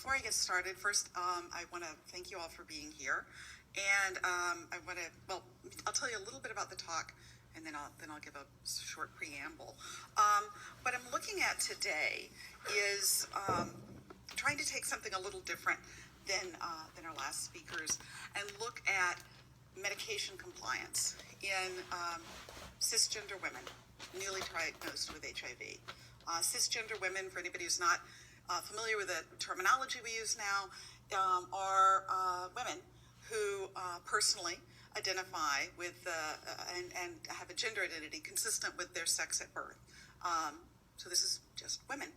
Before I get started, first I want to thank you all for being here, and I'll tell you a little bit about the talk, and then I'll give a short preamble. What I'm looking at today is trying to take something a little different than our last speakers, and look at medication compliance in cisgender women newly diagnosed with HIV. Cisgender women, for anybody who's not familiar with the terminology we use now, are women who personally identify with and have a gender identity consistent with their sex at birth. So this is just women.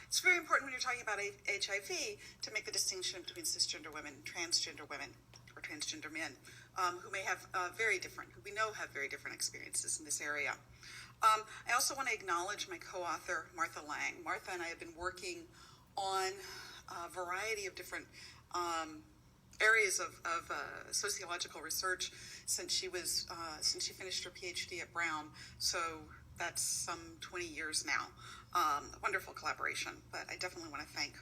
It's very important when you're talking about HIV to make the distinction between cisgender women, transgender women, or transgender men, who may have who we know have very different experiences in this area. I also want to acknowledge my co-author, Martha Lang. Martha and I have been working on a variety of different areas of sociological research since she finished her PhD at Brown. So that's some 20 years now. A wonderful collaboration, but I definitely want to thank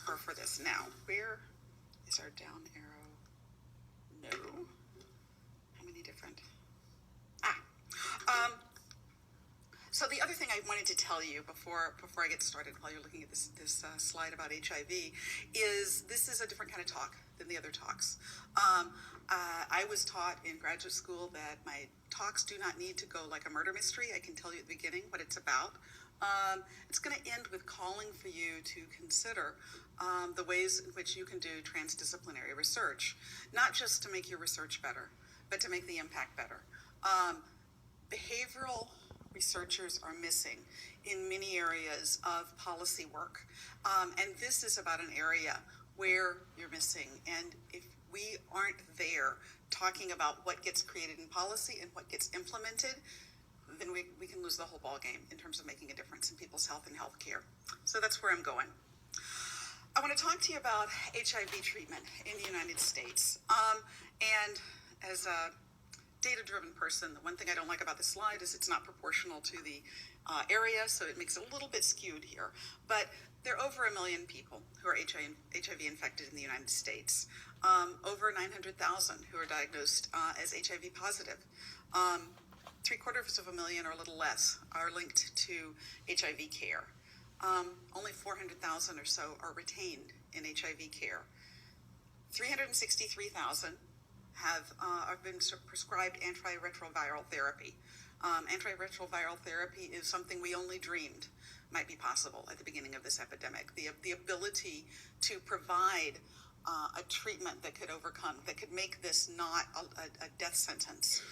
her for this. Now, where is our down arrow? No. How many different? So the other thing I wanted to tell you before I get started, while you're looking at this slide about HIV, is this is a different kind of talk than the other talks. I was taught in graduate school that my talks do not need to go like a murder mystery. I can tell you at the beginning what it's about. It's going to end with calling for you to consider the ways in which you can do transdisciplinary research, not just to make your research better, but to make the impact better. Behavioral researchers are missing in many areas of policy work. And this is about an area where you're missing. And if we aren't there talking about what gets created in policy and what gets implemented, then we can lose the whole ballgame in terms of making a difference in people's health and health care. So that's where I'm going. I want to talk to you about HIV treatment in the United States. And as a data-driven person, the one thing I don't like about this slide is it's not proportional to the area, so it makes it a little bit skewed here. But there are over 1 million people who are HIV infected in the United States. Over 900,000 who are diagnosed as HIV positive. 750,000 or a little less are linked to HIV care. Only 400,000 or so are retained in HIV care. 363,000 have been prescribed antiretroviral therapy. Antiretroviral therapy is something we only dreamed might be possible at the beginning of this epidemic. The ability to provide a treatment that could make this not a death sentence.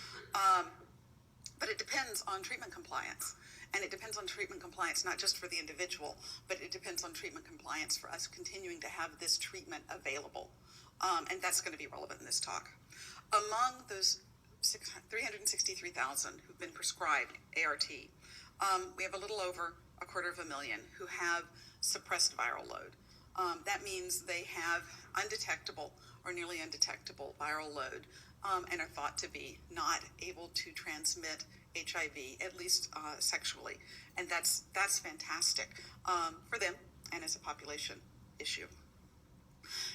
But it depends on treatment compliance. And it depends on treatment compliance not just for the individual, but it depends on treatment compliance for us continuing to have this treatment available. And that's going to be relevant in this talk. Among those 363,000 who've been prescribed ART, we have a little over 250,000 who have suppressed viral load. That means they have undetectable or nearly undetectable viral load and are thought to be not able to transmit HIV, at least sexually. And that's fantastic for them and as a population issue.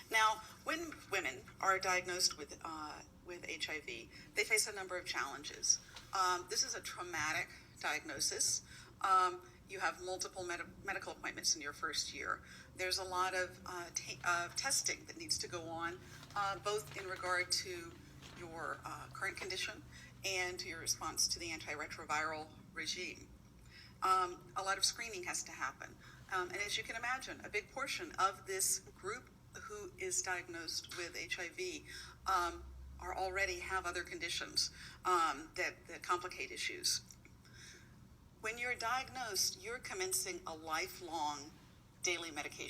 Now, when women are diagnosed with HIV, they face a number of challenges. This is a traumatic diagnosis. You have multiple medical appointments in your first year. There's a lot of testing that needs to go on, both in regard to your current condition and to your response to the antiretroviral regime. A lot of screening has to happen. And as you can imagine, a big portion of this group who is diagnosed with HIV already have other conditions that complicate issues. When you're diagnosed, you're commencing a lifelong daily medication